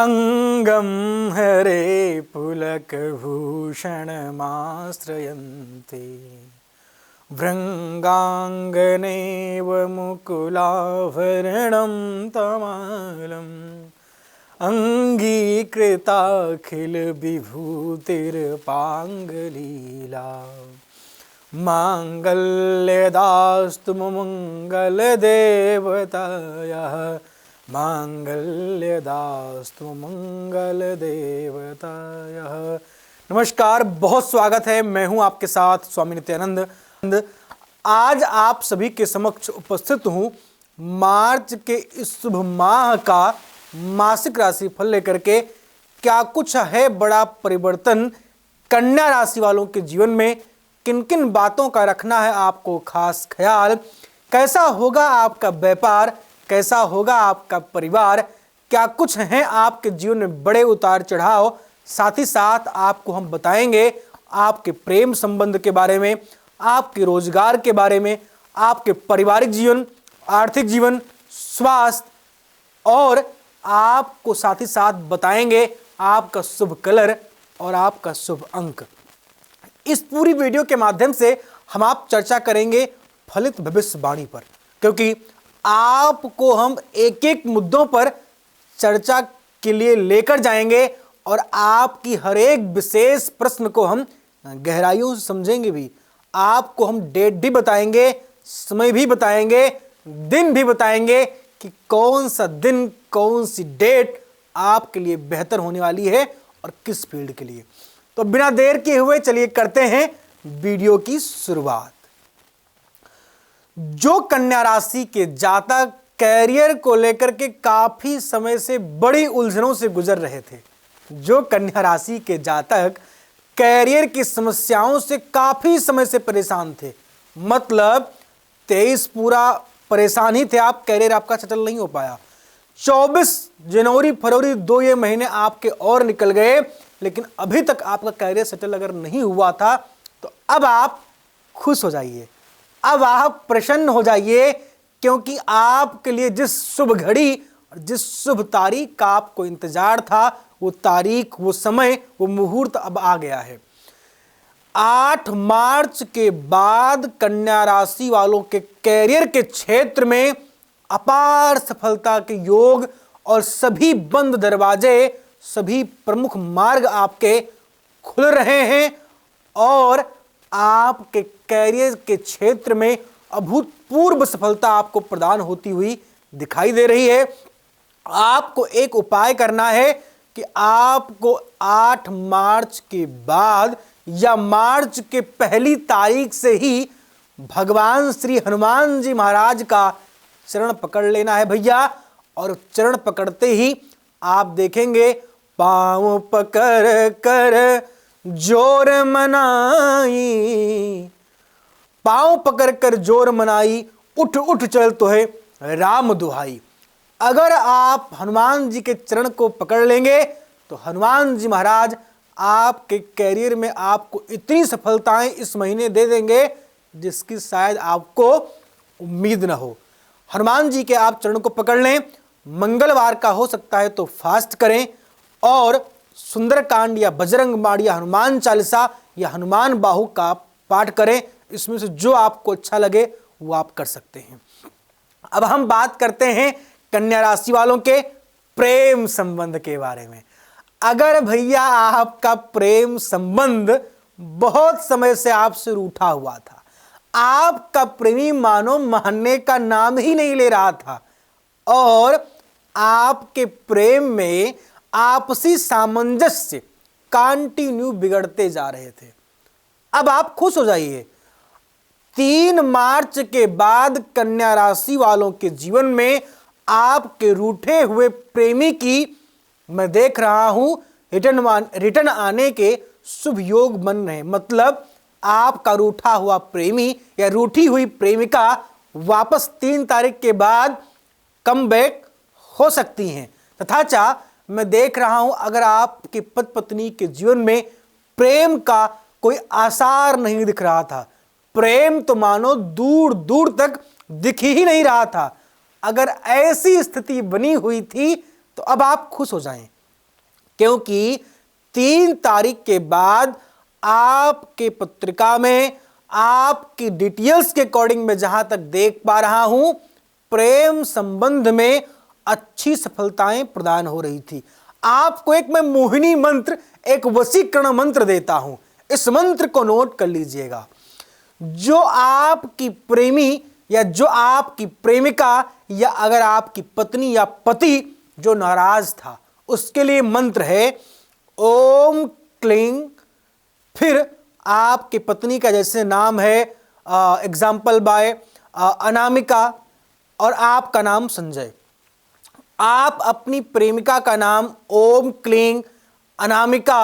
अंगं हरे पुलकभूषणमाश्रयन्ते भृङ्गाङ्गनेव मुकुलाभरणं तमालम् अङ्गीकृताखिलविभूतिर्पाङ्गलीला माङ्गल्यदास्तु मङ्गलदेवतायाः मांगल्यदास्तु मंगलदेवतायः। नमस्कार, बहुत स्वागत है। मैं हूं आपके साथ स्वामी नित्यानंद। आज आप सभी के समक्ष उपस्थित हूं मार्च के इस शुभ माह का मासिक राशि फल लेकर के। क्या कुछ है बड़ा परिवर्तन कन्या राशि वालों के जीवन में, किन किन बातों का रखना है आपको खास ख्याल, कैसा होगा आपका व्यापार, कैसा होगा आपका परिवार, क्या कुछ हैं आपके जीवन में बड़े उतार चढ़ाव। साथ ही साथ आपको हम बताएंगे आपके प्रेम संबंध के बारे में, आपके रोजगार के बारे में, आपके पारिवारिक जीवन, आर्थिक जीवन, स्वास्थ्य, और आपको साथ ही साथ बताएंगे आपका शुभ कलर और आपका शुभ अंक। इस पूरी वीडियो के माध्यम से हम आप चर्चा करेंगे फलित भविष्यवाणी पर, क्योंकि आपको हम एक एक मुद्दों पर चर्चा के लिए लेकर जाएंगे और आपकी हर एक विशेष प्रश्न को हम गहराइयों से समझेंगे भी। आपको हम डेट भी बताएंगे, समय भी बताएंगे, दिन भी बताएंगे कि कौन सा दिन, कौन सी डेट आपके लिए बेहतर होने वाली है और किस फील्ड के लिए। तो बिना देर किए हुए चलिए करते हैं वीडियो की शुरुआत। जो कन्या राशि के जातक कैरियर को लेकर के काफी समय से बड़ी उलझनों से गुजर रहे थे, जो कन्या राशि के जातक कैरियर की समस्याओं से काफी समय से परेशान थे, मतलब 23 पूरा परेशान ही थे आप, कैरियर आपका सेटल नहीं हो पाया। 24 जनवरी फरवरी 2 ये महीने आपके और निकल गए, लेकिन अभी तक आपका कैरियर सेटल अगर नहीं हुआ था तो अब आप खुश हो जाइए, अब आप प्रसन्न हो जाइए, क्योंकि आपके लिए जिस शुभ घड़ी और जिस शुभ तारीख का आपको इंतजार था, वो तारीख, वो समय, वो मुहूर्त अब आ गया है। 8 मार्च के बाद कन्या राशि वालों के कैरियर के क्षेत्र में अपार सफलता के योग और सभी बंद दरवाजे, सभी प्रमुख मार्ग आपके खुल रहे हैं और आपके कैरियर के क्षेत्र में अभूतपूर्व सफलता आपको प्रदान होती हुई दिखाई दे रही है। आपको एक उपाय करना है कि आपको 8 मार्च के बाद या मार्च के पहली तारीख से ही भगवान श्री हनुमान जी महाराज का चरण पकड़ लेना है भैया। और चरण पकड़ते ही आप देखेंगे पांव पकड़ कर जोर मनाई, पांव पकड़ कर जोर मनाई, उठ उठ चल तो है राम दुहाई। अगर आप हनुमान जी के चरण को पकड़ लेंगे तो हनुमान जी महाराज आपके कैरियर में आपको इतनी सफलताएं इस महीने दे देंगे जिसकी शायद आपको उम्मीद ना हो। हनुमान जी के आप चरण को पकड़ लें, मंगलवार का हो सकता है तो फास्ट करें और सुंदरकांड या बजरंग बाण या हनुमान चालीसा या हनुमान बाहु का पाठ करें। इसमें से जो आपको अच्छा लगे वो आप कर सकते हैं। अब हम बात करते हैं कन्या राशि वालों के प्रेम संबंध के बारे में। अगर भैया आपका प्रेम संबंध बहुत समय से आपसे रूठा हुआ था, आपका प्रेमी मानो मानने का नाम ही नहीं ले रहा था और आपके प्रेम में आपसी सामंजस्य कंटिन्यू बिगड़ते जा रहे थे, अब आप खुश हो जाइए। 3 मार्च के बाद कन्या राशि वालों के जीवन में आपके रूठे हुए प्रेमी की मैं देख रहा हूं रिटर्न आने के शुभ योग बन रहे। मतलब आपका रूठा हुआ प्रेमी या रूठी हुई प्रेमिका वापस 3 तारीख के बाद कम बैक हो सकती हैं। तथा मैं देख रहा हूं अगर आपके पति पत्नी के जीवन में प्रेम का कोई आसार नहीं दिख रहा था, प्रेम तो मानो दूर दूर तक दिख ही नहीं रहा था, अगर ऐसी स्थिति बनी हुई थी तो अब आप खुश हो जाएं, क्योंकि 3 तारीख के बाद आपके पत्रिका में आपकी डिटेल्स के अकॉर्डिंग मैं जहां तक देख पा रहा हूं, प्रेम संबंध में अच्छी सफलताएं प्रदान हो रही थी। आपको एक मैं मोहिनी मंत्र, एक वशीकरण मंत्र देता हूं, इस मंत्र को नोट कर लीजिएगा। जो आपकी प्रेमी या जो आपकी प्रेमिका या अगर आपकी पत्नी या पति जो नाराज था, उसके लिए मंत्र है ओम क्लीं, फिर आपकी पत्नी का जैसे नाम है एग्जाम्पल बाय अनामिका और आपका नाम संजय, आप अपनी प्रेमिका का नाम ओम क्लीं अनामिका,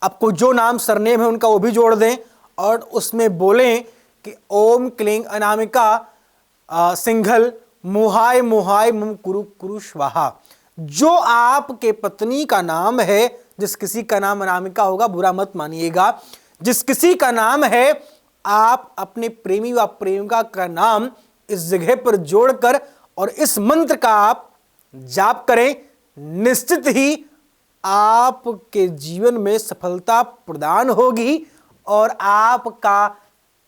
आपको जो नाम सरनेम है उनका वो भी जोड़ दें और उसमें बोलें कि ओम क्लीं अनामिका सिंघल मुहाय मुहाय मुम कुरु कुरु स्वाहा। जो आपके पत्नी का नाम है, जिस किसी का नाम अनामिका होगा बुरा मत मानिएगा, जिस किसी का नाम है, आप अपने प्रेमी व प्रेमिका का नाम इस जगह पर जोड़कर और इस मंत्र का आप जाप करें, निश्चित ही आपके जीवन में सफलता प्रदान होगी और आपका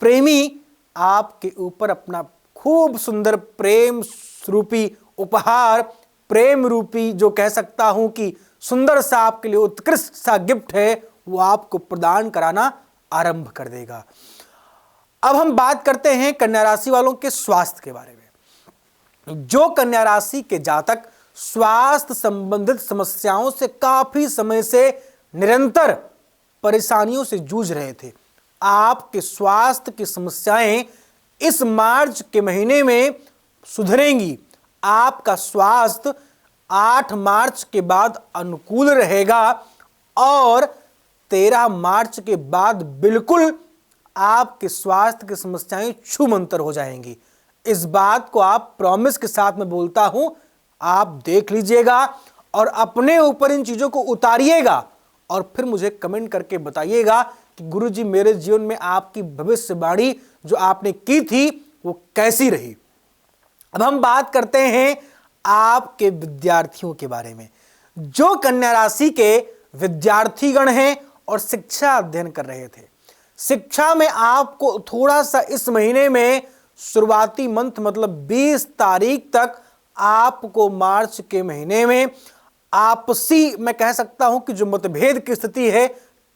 प्रेमी आपके ऊपर अपना खूब सुंदर प्रेम रूपी उपहार, प्रेम रूपी जो कह सकता हूं कि सुंदर सा आपके लिए उत्कृष्ट सा गिफ्ट है, वो आपको प्रदान कराना आरंभ कर देगा। अब हम बात करते हैं कन्या राशि वालों के स्वास्थ्य के बारे में। जो कन्या राशि के जातक स्वास्थ्य संबंधित समस्याओं से काफी समय से निरंतर परेशानियों से जूझ रहे थे, आपके स्वास्थ्य की समस्याएं इस मार्च के महीने में सुधरेंगी। आपका स्वास्थ्य 8 मार्च के बाद अनुकूल रहेगा और 13 मार्च के बाद बिल्कुल आपके स्वास्थ्य की समस्याएं छूमंतर हो जाएंगी। इस बात को आप प्रॉमिस के साथ मैं बोलता हूं, आप देख लीजिएगा और अपने ऊपर इन चीजों को उतारिएगा और फिर मुझे कमेंट करके बताइएगा कि गुरुजी मेरे जीवन में आपकी भविष्यवाणी जो आपने की थी वो कैसी रही। अब हम बात करते हैं आपके विद्यार्थियों के बारे में। जो कन्या राशि के विद्यार्थीगण हैं और शिक्षा अध्ययन कर रहे थे, शिक्षा में आपको थोड़ा सा इस महीने में शुरुआती मंथ मतलब 20 तारीख तक आपको मार्च के महीने में आपसी मैं कह सकता हूं कि जो मतभेद की स्थिति है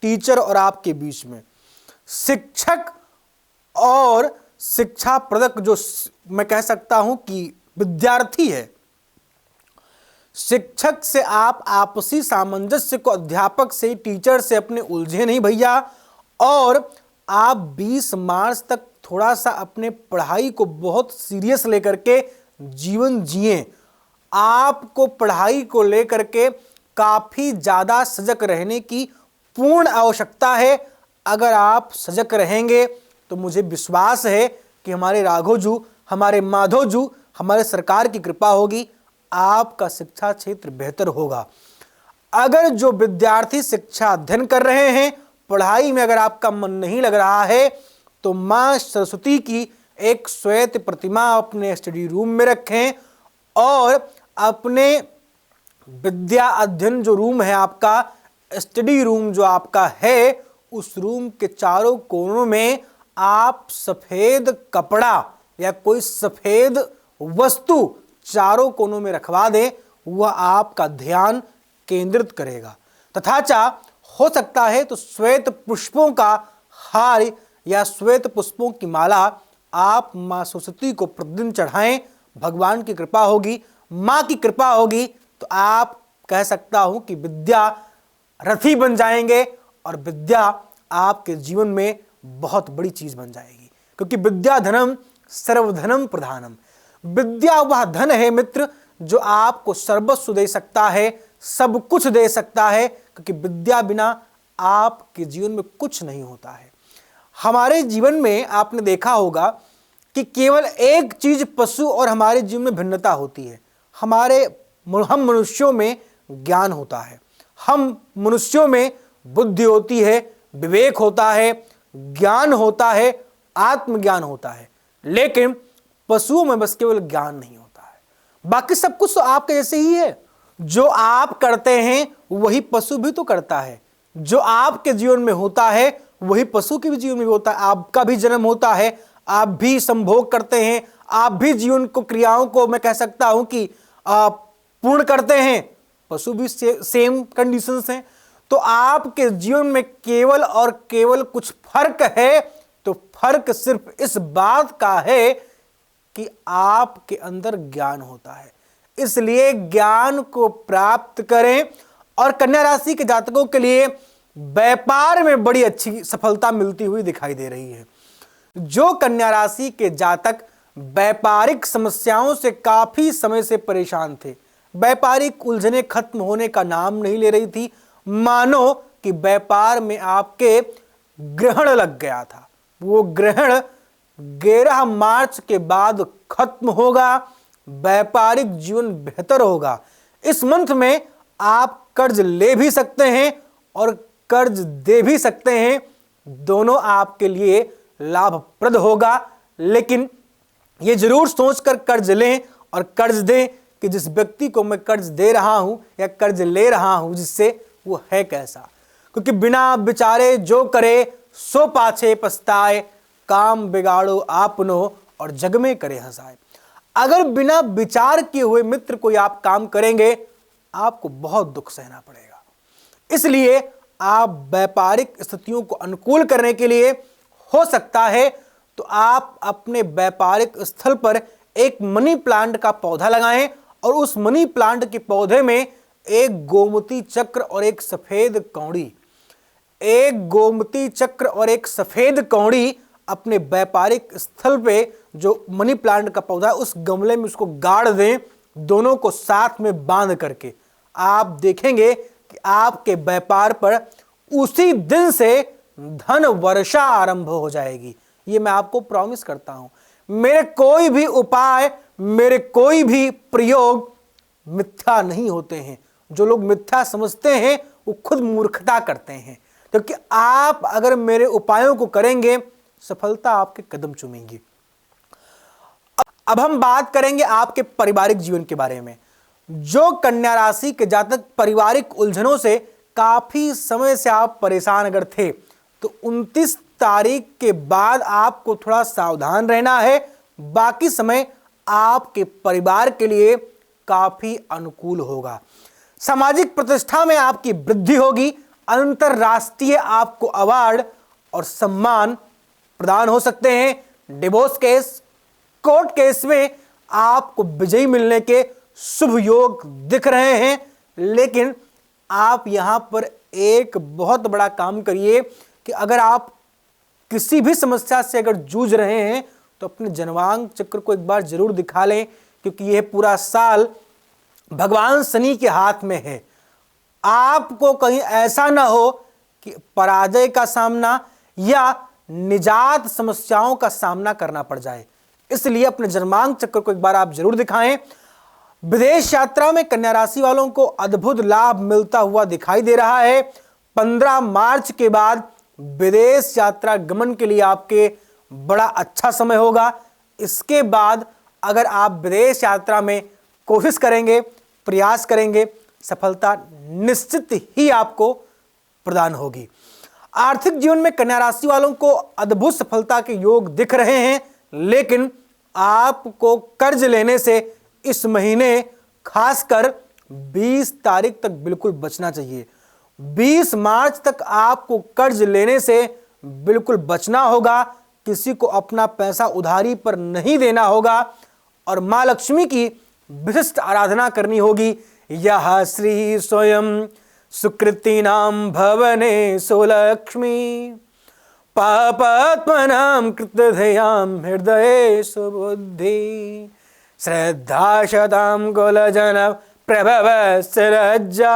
टीचर और आपके बीच में, शिक्षक और शिक्षा प्रदक जो मैं कह सकता हूं कि विद्यार्थी है, शिक्षक से आप आपसी सामंजस्य को अध्यापक से टीचर से अपने उलझे नहीं भैया। और आप 20 मार्च तक थोड़ा सा अपने पढ़ाई को बहुत सीरियस लेकर के जीवन जिए। आपको पढ़ाई को लेकर के काफी ज्यादा सजग रहने की पूर्ण आवश्यकता है। अगर आप सजग रहेंगे तो मुझे विश्वास है कि हमारे राघव जी, हमारे माधव जी, हमारे सरकार की कृपा होगी, आपका शिक्षा क्षेत्र बेहतर होगा। अगर जो विद्यार्थी शिक्षा अध्ययन कर रहे हैं, पढ़ाई में अगर आपका मन नहीं लग रहा है तो मां सरस्वती की एक श्वेत प्रतिमा अपने स्टडी रूम में रखें और अपने विद्या अध्ययन जो रूम है आपका, स्टडी रूम जो आपका है, उस रूम के चारों कोनों में आप सफेद कपड़ा या कोई सफेद वस्तु चारों कोनों में रखवा दें, वह आपका ध्यान केंद्रित करेगा। तथाचा हो सकता है तो श्वेत पुष्पों का हार या श्वेत पुष्पों की माला आप मां सरस्वती को प्रतिदिन चढ़ाएं, भगवान की कृपा होगी, मां की कृपा होगी तो आप कह सकता हूं कि विद्या रथी बन जाएंगे और विद्या आपके जीवन में बहुत बड़ी चीज बन जाएगी। क्योंकि विद्या धनम सर्वधनम प्रधानम, विद्या वह धन है मित्र जो आपको सर्वस्व दे सकता है, सब कुछ दे सकता है। क्योंकि विद्या बिना आपके जीवन में कुछ नहीं होता है। हमारे जीवन में आपने देखा होगा कि केवल एक चीज पशु और हमारे जीवन में भिन्नता होती है। हम मनुष्यों में ज्ञान होता है, हम मनुष्यों में बुद्धि होती है, विवेक होता है, ज्ञान होता है, आत्मज्ञान होता है। लेकिन पशुओं में बस केवल ज्ञान नहीं होता है, बाकी सब कुछ तो आपके जैसे ही है। जो आप करते हैं वही पशु भी तो करता है। जो आपके जीवन में होता है वही पशु के भी जीवन में होता है। आपका भी जन्म होता है, आप भी संभोग करते हैं, आप भी जीवन को, क्रियाओं को मैं कह सकता हूं कि पूर्ण करते हैं। पशु भी सेम कंडीशंस हैं। तो आपके जीवन में केवल और केवल कुछ फर्क है। तो फर्क सिर्फ इस बात का है कि आपके अंदर ज्ञान होता है। इसलिए ज्ञान को प्राप्त करें। और कन्या राशि के जातकों के लिए व्यापार में बड़ी अच्छी सफलता मिलती हुई दिखाई दे रही है। जो कन्या राशि के जातक व्यापारिक समस्याओं से काफी समय से परेशान थे, व्यापारिक उलझने खत्म होने का नाम नहीं ले रही थी, मानो कि व्यापार में आपके ग्रहण लग गया था, वो ग्रहण 11 मार्च के बाद खत्म होगा। व्यापारिक जीवन बेहतर होगा। इस मंथ में आप कर्ज ले भी सकते हैं और कर्ज दे भी सकते हैं। दोनों आपके लिए लाभप्रद होगा। लेकिन यह जरूर सोचकर कर्ज लें और कर्ज दें कि जिस व्यक्ति को मैं कर्ज दे रहा हूं या कर्ज ले रहा हूं जिससे, वो है कैसा। क्योंकि बिना विचारे जो करे सो पाछे पछताए, काम बिगाड़ो आपनो और जग में करे हंसाए। अगर बिना विचार किए हुए मित्र कोई आप काम करेंगे, आपको बहुत दुख सहना पड़ेगा। इसलिए आप व्यापारिक स्थितियों को अनुकूल करने के लिए हो सकता है तो आप अपने व्यापारिक स्थल पर एक मनी प्लांट का पौधा लगाएं और उस मनी प्लांट के पौधे में एक गोमती चक्र और एक सफेद कौड़ी, एक गोमती चक्र और एक सफेद कौड़ी अपने व्यापारिक स्थल पे जो मनी प्लांट का पौधा है उस गमले में उसको गाड़ दें। दोनों को साथ में बांध करके आप देखेंगे कि आपके व्यापार पर उसी दिन से धन वर्षा आरंभ हो जाएगी। ये मैं आपको प्रॉमिस करता हूं। मेरे कोई भी उपाय, मेरे कोई भी प्रयोग मिथ्या नहीं होते हैं। जो लोग मिथ्या समझते हैं वो खुद मूर्खता करते हैं। क्योंकि आप अगर मेरे उपायों को करेंगे, सफलता आपके कदम चूमेगी। अब हम बात करेंगे आपके पारिवारिक जीवन के बारे में। जो कन्या राशि के जातक पारिवारिक उलझनों से काफी समय से आप परेशान अगर थे, तो 29 तारीख के बाद आपको थोड़ा सावधान रहना है। बाकी समय आपके परिवार के लिए काफी अनुकूल होगा। सामाजिक प्रतिष्ठा में आपकी वृद्धि होगी। अंतरराष्ट्रीय आपको अवार्ड और सम्मान प्रदान हो सकते हैं। डिवोर्स केस, कोर्ट केस में आपको विजयी मिलने के शुभ योग दिख रहे हैं। लेकिन आप यहां पर एक बहुत बड़ा काम करिए कि अगर आप किसी भी समस्या से अगर जूझ रहे हैं तो अपने जनवांग चक्र को एक बार जरूर दिखा लें, क्योंकि यह पूरा साल भगवान शनि के हाथ में है। आपको कहीं ऐसा ना हो कि पराजय का सामना या निजात समस्याओं का सामना करना पड़ जाए। इसलिए अपने जनमांग चक्र को एक बार आप जरूर दिखाएं। विदेश यात्रा में कन्या राशि वालों को अद्भुत लाभ मिलता हुआ दिखाई दे रहा है। 15 मार्च के बाद विदेश यात्रा गमन के लिए आपके बड़ा अच्छा समय होगा। इसके बाद अगर आप विदेश यात्रा में कोशिश करेंगे, प्रयास करेंगे, सफलता निश्चित ही आपको प्रदान होगी। आर्थिक जीवन में कन्या राशि वालों को अद्भुत सफलता के योग दिख रहे हैं। लेकिन आपको कर्ज लेने से इस महीने खासकर 20 तारीख तक बिल्कुल बचना चाहिए। 20 मार्च तक आपको कर्ज लेने से बिल्कुल बचना होगा। किसी को अपना पैसा उधारी पर नहीं देना होगा और मां लक्ष्मी की विशिष्ट आराधना करनी होगी। यह श्री स्वयं सुकृतिनाम भवने सुलक्ष्मी पापात्मनां कृतधयां हृदये सुबुद्धि श्रद्धा शतां कुलजन प्रभव सलज्जा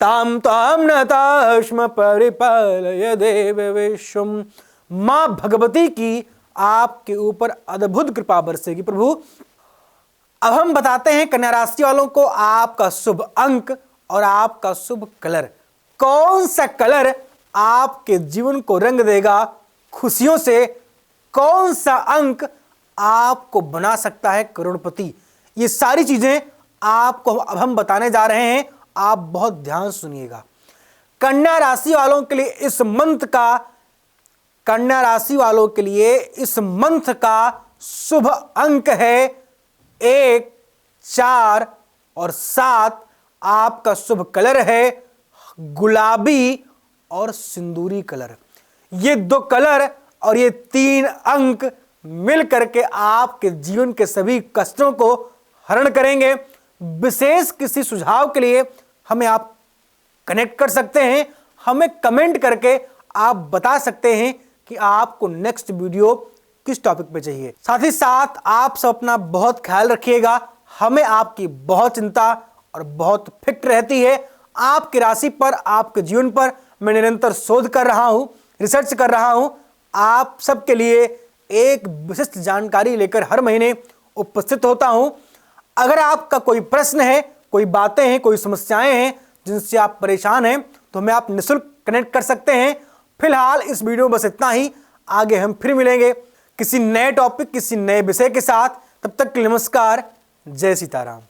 ताम ताम नताश्म परिपालय देव विश्वम। मां भगवती की आपके ऊपर अद्भुत कृपा बरसेगी प्रभु। अब हम बताते हैं कन्या राशि वालों को आपका शुभ अंक और आपका शुभ कलर। कौन सा कलर आपके जीवन को रंग देगा खुशियों से, कौन सा अंक आपको बना सकता है करोड़पति, ये सारी चीजें आपको अब हम बताने जा रहे हैं। आप बहुत ध्यान से सुनिएगा। कन्या राशि वालों के लिए इस मंथ का कन्या राशि वालों के लिए इस मंथ का शुभ अंक है 1, 4 और 7। आपका शुभ कलर है गुलाबी और सिंदूरी कलर। ये 2 कलर और ये 3 अंक मिल करके आपके जीवन के सभी कष्टों को हरण करेंगे। विशेष किसी सुझाव के लिए हमें आप कनेक्ट कर सकते हैं, हमें कमेंट करके आप बता सकते हैं कि आपको नेक्स्ट वीडियो किस टॉपिक पे चाहिए। साथ ही साथ आप सब अपना बहुत ख्याल रखिएगा। हमें आपकी बहुत चिंता और बहुत फिक्र रहती है। आपकी राशि पर, आपके जीवन पर मैं निरंतर शोध कर रहा हूं, रिसर्च कर रहा हूं। आप सबके लिए एक विशिष्ट जानकारी लेकर हर महीने उपस्थित होता हूं। अगर आपका कोई प्रश्न है, कोई बातें हैं, कोई समस्याएं हैं जिनसे आप परेशान हैं, तो हमें आप निःशुल्क कनेक्ट कर सकते हैं। फिलहाल इस वीडियो में बस इतना ही। आगे हम फिर मिलेंगे किसी नए टॉपिक, किसी नए विषय के साथ। तब तक के लिए नमस्कार। जय सीताराम।